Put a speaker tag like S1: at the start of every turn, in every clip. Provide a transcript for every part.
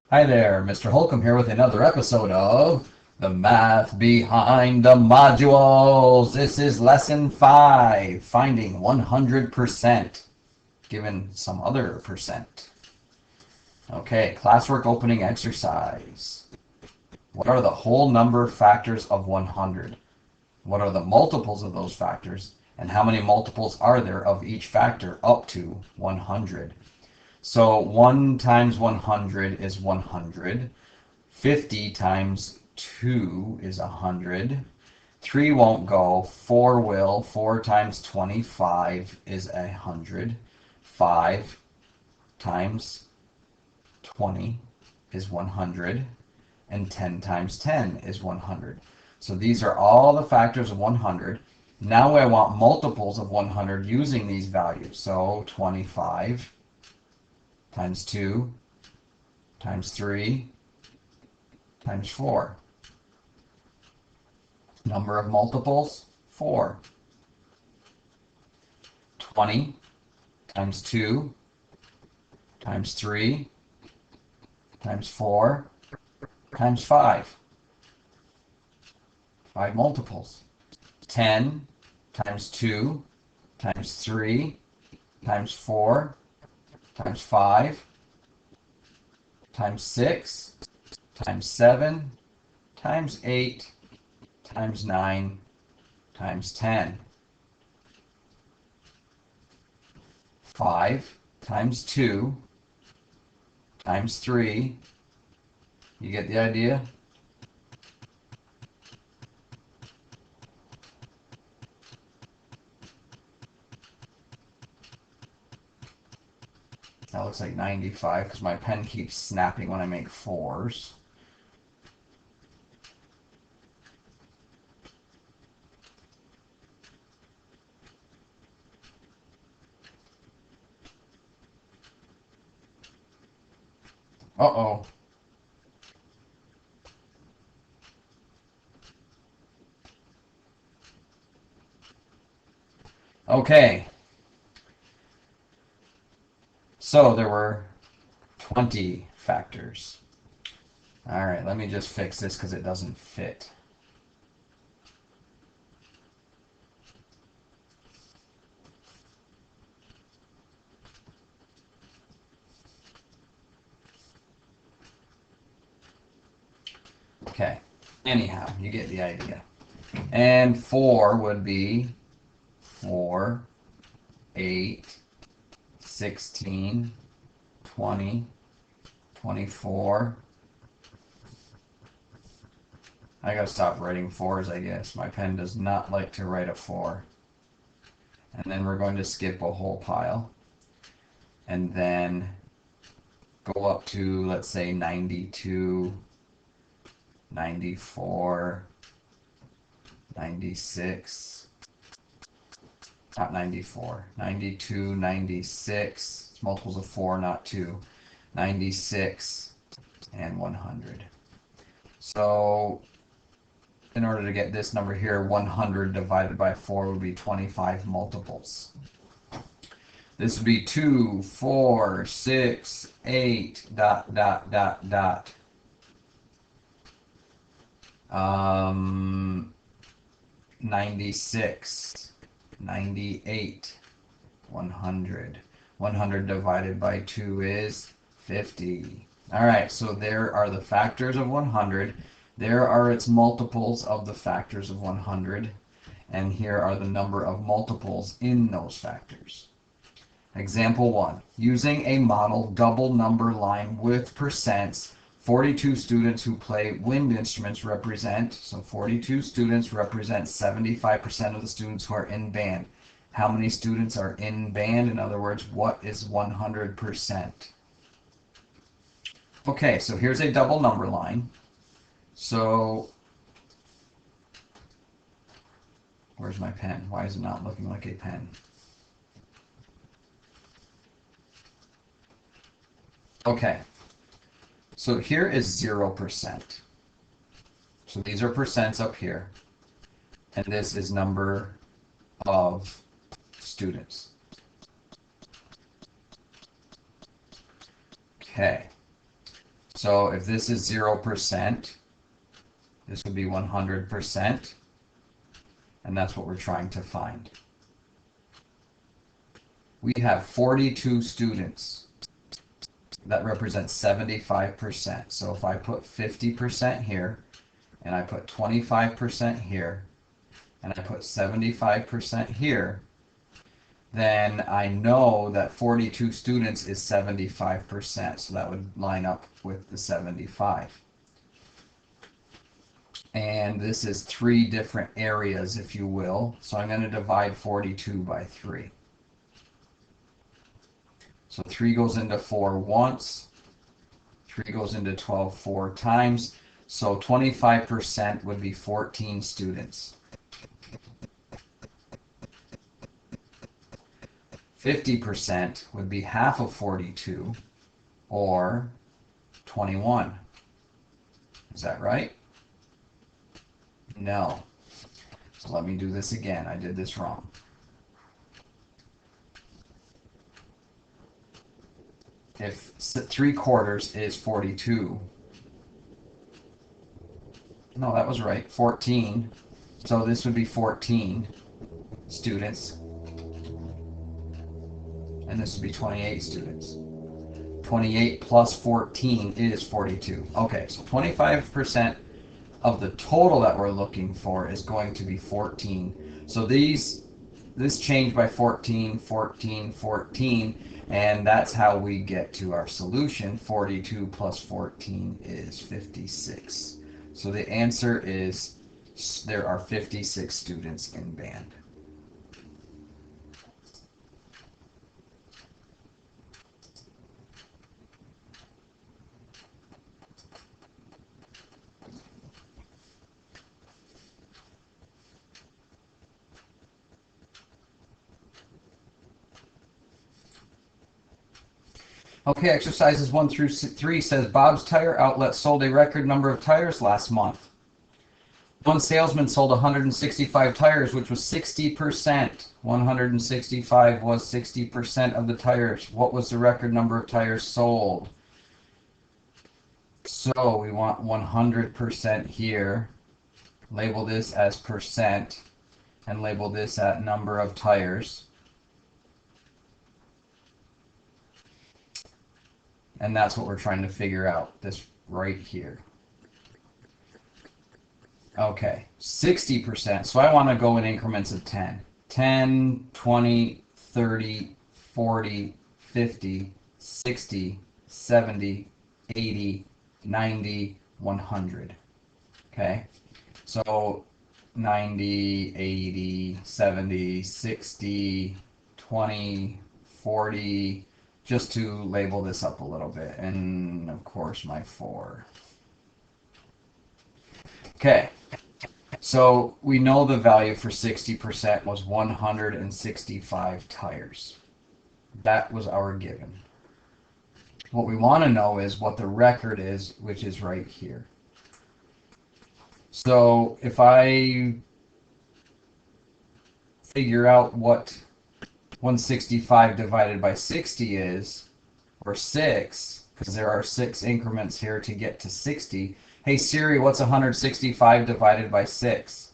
S1: Hi there, Mr. Holcomb here with another episode of The Math Behind the Modules. This is Lesson 5, Finding 100%, given some other percent. Okay, classwork opening exercise. What are the whole number factors of 100? What are the multiples of those factors? And how many multiples are there of each factor up to 100? So 1 times 100 is 100. 50 times 2 is 100. 3 won't go. 4 will. 4 times 25 is 100. 5 times 20 is 100. And 10 times 10 is 100. So these are all the factors of 100. Now I want multiples of 100 using these values. So 25 times 2 times 3 times 4. Number of multiples, 4. 20 times 2 times 3 times 4 times 5. 5 multiples. 10 times 2 times 3 times 4 times 5 times 6 times 7 times 8 times 9 times 10. 5 times 2 times 3. You get the idea? That looks like 95 because my pen keeps snapping when I make 4s. Uh-oh. Okay. So there were 20 factors. All right, let me just fix this because it doesn't fit. Okay, anyhow, you get the idea. And 4 would be 4, 8, 16, 20, 24. I gotta stop writing 4s, I guess. My pen does not like to write a 4. And then we're going to skip a whole pile. And then go up to, let's say, 92, 94, 96, not 94, 92, 96, it's multiples of 4, not 2, 96, and 100. So in order to get this number here, 100 divided by 4 would be 25 multiples. This would be 2, 4, 6, 8, dot, dot, dot, dot. 96, 98, 100. 100 divided by 2 is 50. All right, so there are the factors of 100. There are its multiples of the factors of 100. And here are the number of multiples in those factors. Example 1. Using a model double number line with percents, 42 students who play wind instruments represent, so 42 students represent 75% of the students who are in band. How many students are in band? In other words, what is 100%? Okay, so here's a double number line. So, where's my pen? Why is it not looking like a pen? Okay, so here is 0%. So these are percents up here. And this is number of students. Okay. So if this is 0%, this would be 100%, and that's what we're trying to find. We have 42 students. That represents 75%. So if I put 50% here, and I put 25% here, and I put 75% here, then I know that 42 students is 75%. So that would line up with the 75. And this is 3 different areas, if you will. So I'm going to divide 42 by 3. So 3 goes into 4 once. 3 goes into 12 4 times. So 25% would be 14 students. 50% would be half of 42, or 21. Is that right? No. So let me do this again. I did this wrong. If 3/4 is 42, no, that was right, 14. So this would be 14 students, and this would be 28 students. 28 plus 14 is 42. Okay, so 25% of the total that we're looking for is going to be 14. So this changed by 14, 14, 14, and that's how we get to our solution. 42 plus 14 is 56. So the answer is there are 56 students in band. Okay, exercises 1 through 3 says Bob's Tire Outlet sold a record number of tires last month. One salesman sold 165 tires, which was 60%. 165 was 60% of the tires. What was the record number of tires sold? So we want 100% here. Label this as percent, and label this at number of tires. And that's what we're trying to figure out, this right here. Okay, 60%. So I want to go in increments of 10. 10, 20, 30, 40, 50, 60, 70, 80, 90, 100. Okay, so 90, 80, 70, 60, 20, 40, just to label this up a little bit, and of course my 4. Okay, so we know the value for 60% was 165 tires. That was our given. What we want to know is what the record is, which is right here. So if I figure out what 165 divided by 60 is, or 6, because there are 6 increments here to get to 60. Hey Siri, what's 165 divided by 6?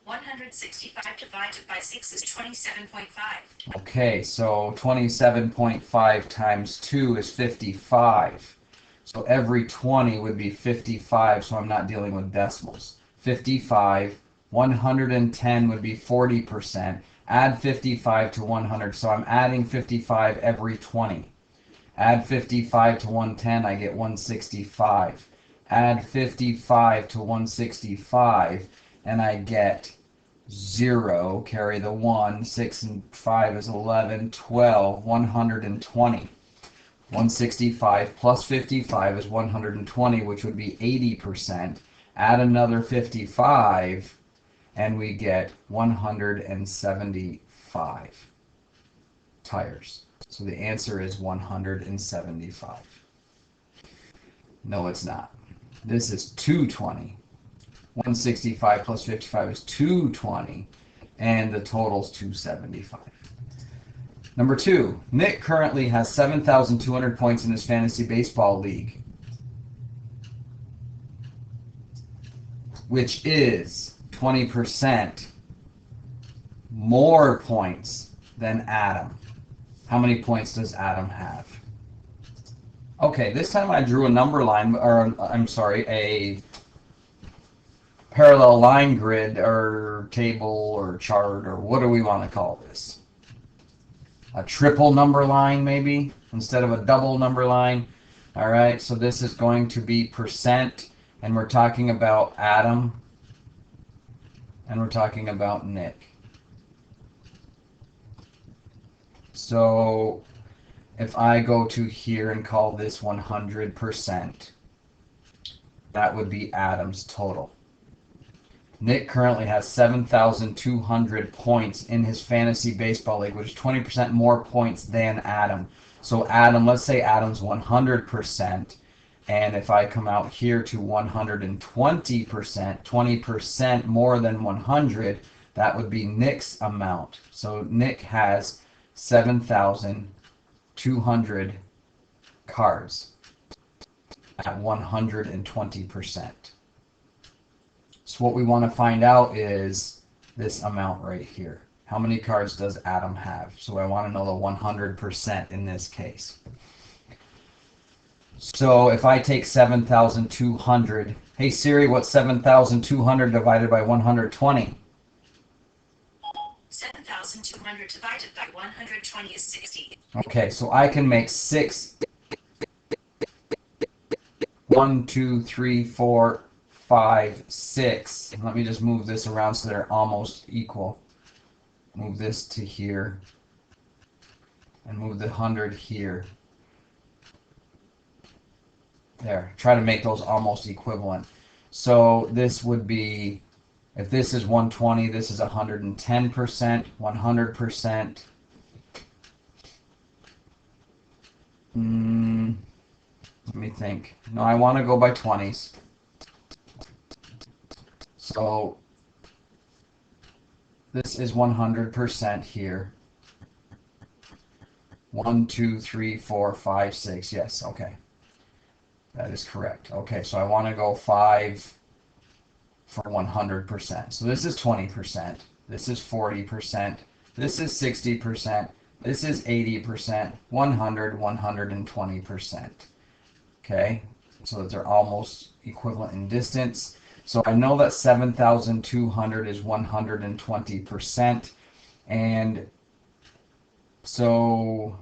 S2: 165 divided by 6 is 27.5.
S1: Okay, so 27.5 times 2 is 55. So every 20 would be 55, so I'm not dealing with decimals. 55, 110 would be 40%. Add 55 to 100, so I'm adding 55 every 20. Add 55 to 110, I get 165. Add 55 to 165, and I get 0, carry the 1, 6 and 5 is 11, 12, 120. 165 plus 55 is 120, which would be 80%. Add another 55, and we get 175 tires. So the answer is 175. No, it's not. This is 220. 165 plus 55 is 220, and the total is 275. Number 2, Nick currently has 7,200 points in his fantasy baseball league, which is 20% more points than Adam. How many points does Adam have? Okay, this time I drew a number line, or I'm sorry, a parallel line grid or table or chart, or what do we want to call this? A triple number line maybe instead of a double number line. All right, so this is going to be percent, and we're talking about Adam, and we're talking about Nick. So if I go to here and call this 100%, that would be Adam's total. Nick currently has 7,200 points in his fantasy baseball league, which is 20% more points than Adam. So Adam, let's say Adam's 100%, and if I come out here to 120%, 20% more than 100, that would be Nick's amount. So Nick has 7,200 cards at 120%. So what we want to find out is this amount right here. How many cards does Adam have? So I want to know the 100% in this case. So if I take 7,200, hey Siri, what's 7,200 divided by 120?
S2: 7,200 divided by 120 is 60.
S1: Okay, so I can make 1, 2, 3, 4, 5, 6. Let me just move this around so they're almost equal. Move this to here. And move the 100 here. There. Try to make those almost equivalent. So this would be, if this is 120, this is 110%, 100%. Let me think. No, I want to go by 20s. So this is 100% here. 1, 2, 3, 4, 5, 6. Yes, okay. That is correct. Okay, so I want to go 5 for 100%. So this is 20%. This is 40%. This is 60%. This is 80%. 100, 120%. Okay, so that they're almost equivalent in distance. So I know that 7,200 is 120%, and so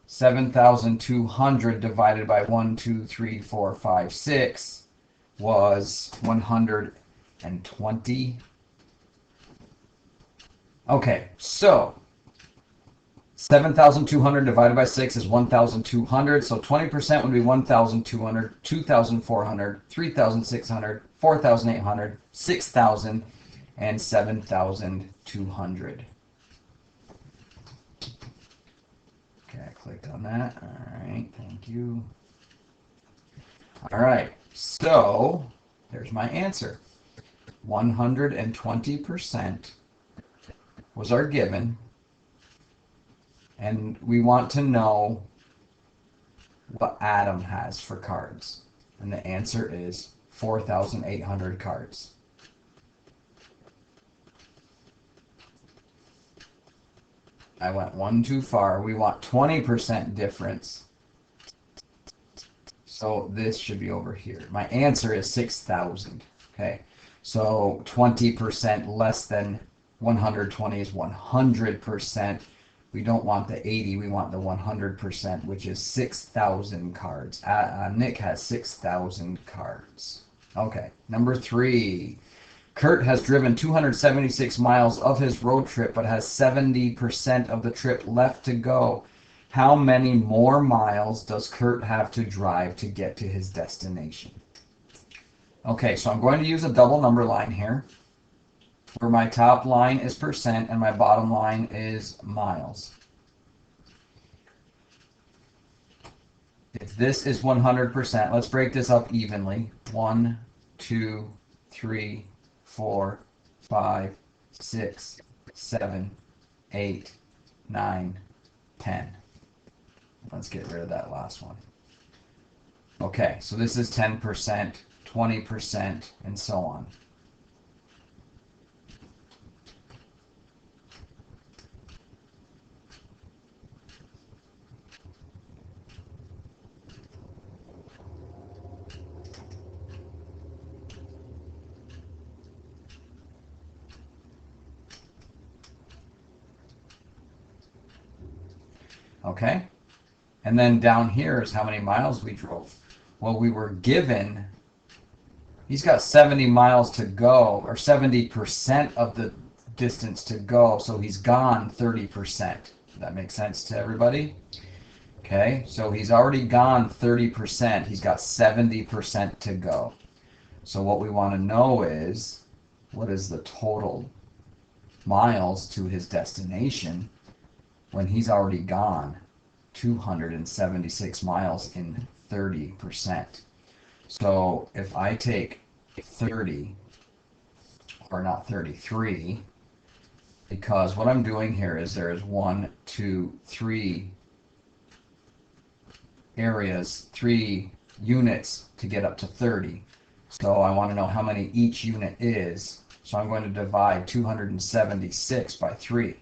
S1: 7,200 divided by 1, 2, 3, 4, 5, 6 was 120. Okay, so 7,200 divided by 6 is 1,200, so 20% would be 1,200, 2,400, 3,600, 4,800, 6,000, and 7,200. Okay, I clicked on that. All right, thank you. All right, so there's my answer. 120% was our given. And we want to know what Adam has for cards. And the answer is 4,800 cards. I went one too far. We want 20% difference. So this should be over here. My answer is 6,000. Okay. So 20% less than 120 is 100%. We don't want the 80, we want the 100%, which is 6,000 cards. Nick has 6,000 cards. Okay, number 3. Kurt has driven 276 miles of his road trip, but has 70% of the trip left to go. How many more miles does Kurt have to drive to get to his destination? Okay, so I'm going to use a double number line here, where my top line is percent and my bottom line is miles. If this is 100%, let's break this up evenly. 1, 2, 3, 4, 5, 6, 7, 8, 9, 10. Let's get rid of that last one. Okay, so this is 10%, 20%, and so on. Okay, and then down here is how many miles we drove. Well, we were given, he's got 70 miles to go, or 70% of the distance to go, so he's gone 30%. That makes sense to everybody? Okay, so he's already gone 30%. He's got 70% to go. So what we want to know is, what is the total miles to his destination when he's already gone 276 miles in 30%. So if I take 30, or not 33, because what I'm doing here is there is 1, 2, 3 areas, 3 units to get up to 30. So I want to know how many each unit is. So I'm going to divide 276 by 3.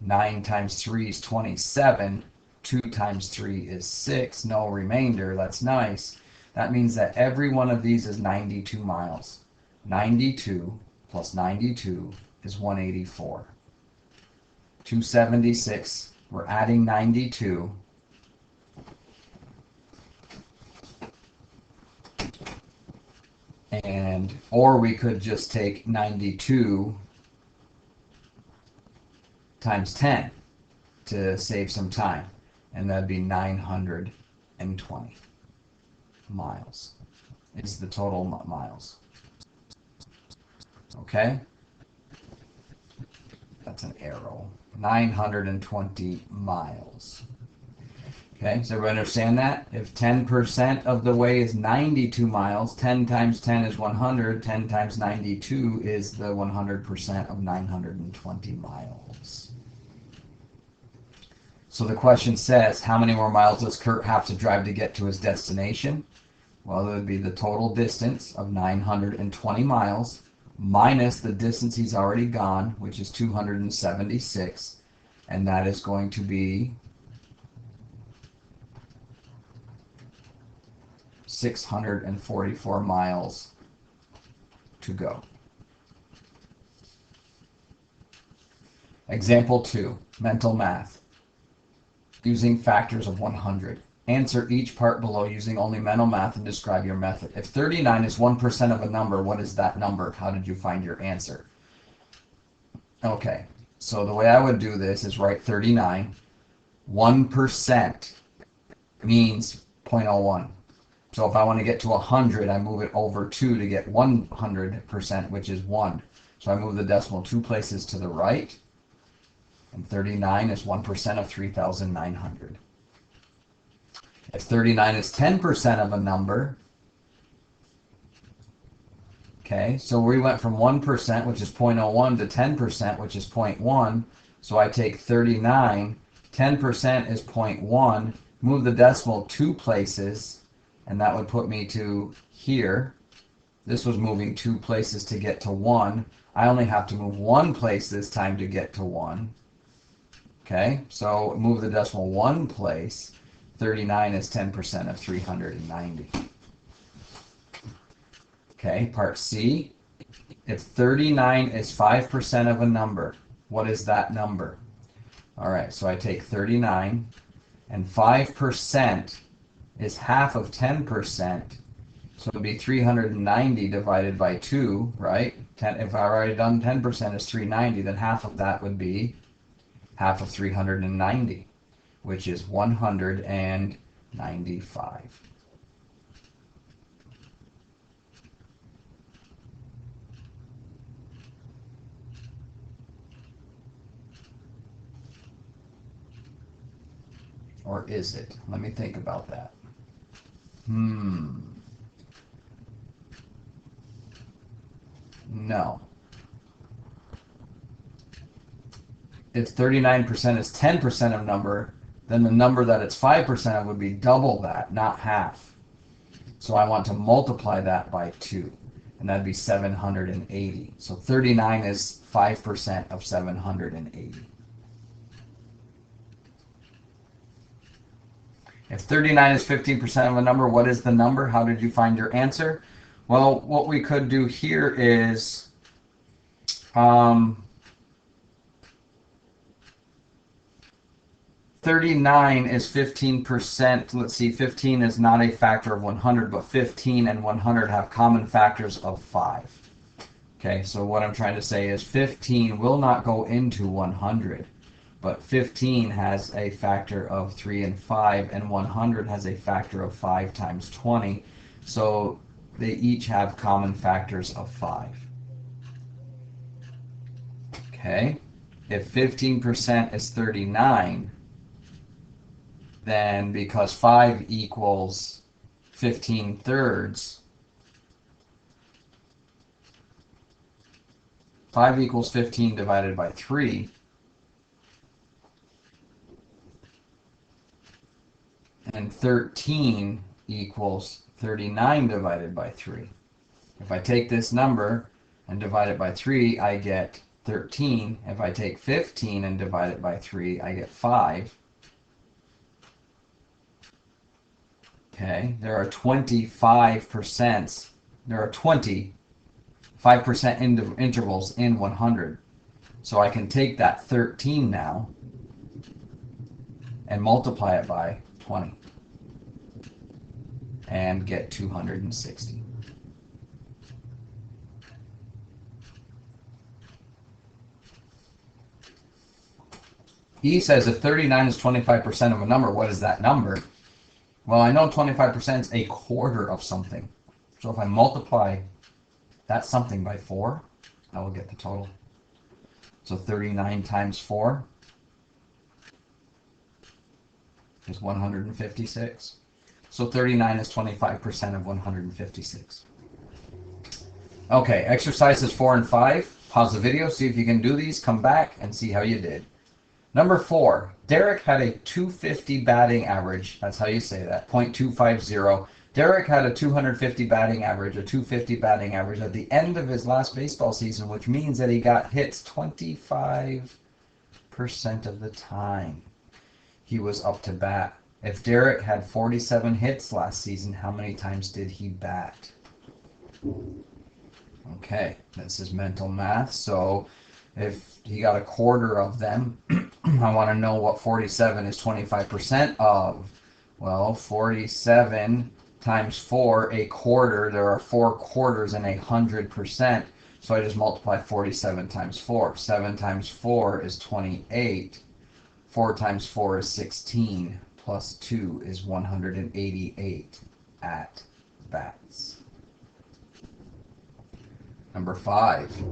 S1: 9 times 3 is 27. 2 times 3 is 6. No remainder. That's nice. That means that every one of these is 92 miles. 92 plus 92 is 184. 276. We're adding 92. And, or we could just take 92 times 10 to save some time. And that'd be 920 miles is the total miles. Okay? That's an arrow. 920 miles. Okay, so everybody understand that? If 10% of the way is 92 miles, 10 times 10 is 100, 10 times 92 is the 100% of 920 miles. So the question says, how many more miles does Kurt have to drive to get to his destination? Well, it would be the total distance of 920 miles minus the distance he's already gone, which is 276, and that is going to be 644 miles to go. Example 2, mental math. Using factors of 100. Answer each part below using only mental math and describe your method. If 39 is 1% of a number, what is that number? How did you find your answer? Okay, so the way I would do this is write 39. 1% means 0.01. So if I want to get to 100, I move it over 2 to get 100%, which is 1. So I move the decimal 2 places to the right. And 39 is 1% of 3,900. If 39 is 10% of a number, okay, so we went from 1%, which is 0.01, to 10%, which is 0.1. So I take 39, 10% is 0.1, move the decimal 2 places, and that would put me to here. This was moving 2 places to get to 1. I only have to move 1 place this time to get to 1. Okay, so move the decimal 1 place. 39 is 10% of 390. Okay, part C. If 39 is 5% of a number, what is that number? All right, so I take 39, and 5% is half of 10%, so it would be 390 divided by 2, right? 10, if I already done 10% is 390, then half of that would be half of 390, which is 195. Or is it? Let me think about that. No. if 39% is 10% of a number, then the number that it's 5% of would be double that, not half. So I want to multiply that by 2, and that'd be 780. So 39 is 5% of 780. If 39 is 15% of a number, what is the number? How did you find your answer? Well, what we could do here is 39 is 15%. Let's see, 15 is not a factor of 100, but 15 and 100 have common factors of 5. Okay, so what I'm trying to say is 15 will not go into 100, but 15 has a factor of 3 and 5, and 100 has a factor of 5 times 20. So they each have common factors of 5. Okay, if 15% is 39, then because 5 equals 15 thirds, 5 equals 15 divided by 3, and 13 equals 39 divided by 3. If I take this number and divide it by 3, I get 13. If I take 15 and divide it by 3, I get 5. Okay, there are 25%. There are 25% intervals in 100. So I can take that 13 now and multiply it by 20 and get 260. He says if 39 is 25% of a number, what is that number? Well, I know 25% is a quarter of something. So if I multiply that something by 4, I will get the total. So 39 times 4 is 156. So 39 is 25% of 156. Okay, exercises 4 and 5. Pause the video, see if you can do these, come back and see how you did. Number 4, Derek had a 250 batting average. That's how you say that, .250. Derek had a 250 batting average, a 250 batting average at the end of his last baseball season, which means that he got hits 25% of the time he was up to bat. If Derek had 47 hits last season, how many times did he bat? Okay, this is mental math. So if he got a quarter of them, I want to know what 47 is 25% of. Well, 47 times 4, a quarter. There are 4 quarters in 100%. So I just multiply 47 times 4. 7 times 4 is 28. 4 times 4 is 16. Plus 2 is 188 at bats. Number 5.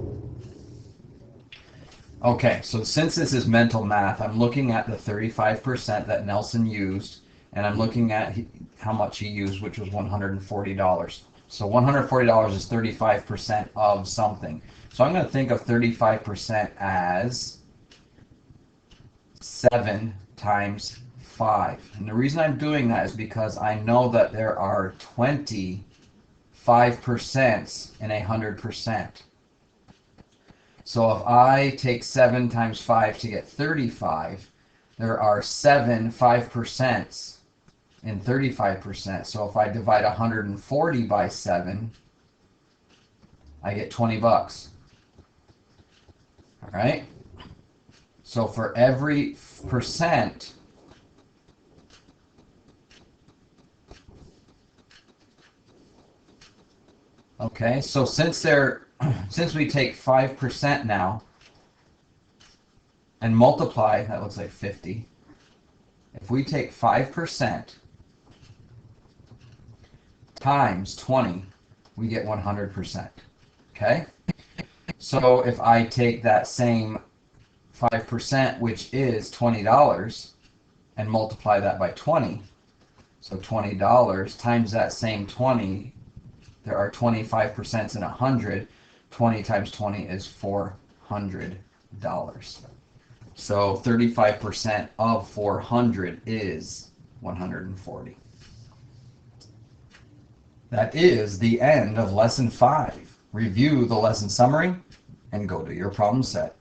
S1: Okay, so since this is mental math, I'm looking at the 35% that Nelson used, and I'm looking at how much he used, which was $140. So $140 is 35% of something. So I'm going to think of 35% as 7 times 5. And the reason I'm doing that is because I know that there are 25% in 100%. So if I take 7 times 5 to get 35, there are 7 5% in 35%. So if I divide 140 by 7, I get 20 bucks. All right? So for every percent, okay, so since we take 5% now and multiply, that looks like 50. If we take 5% times 20, we get 100%. Okay? So if I take that same 5%, which is $20, and multiply that by 20, so $20 times that same 20, there are 25% in 100. 20 times 20 is $400. So 35% of 400 is 140. That is the end of lesson 5. Review the lesson summary and go to your problem set.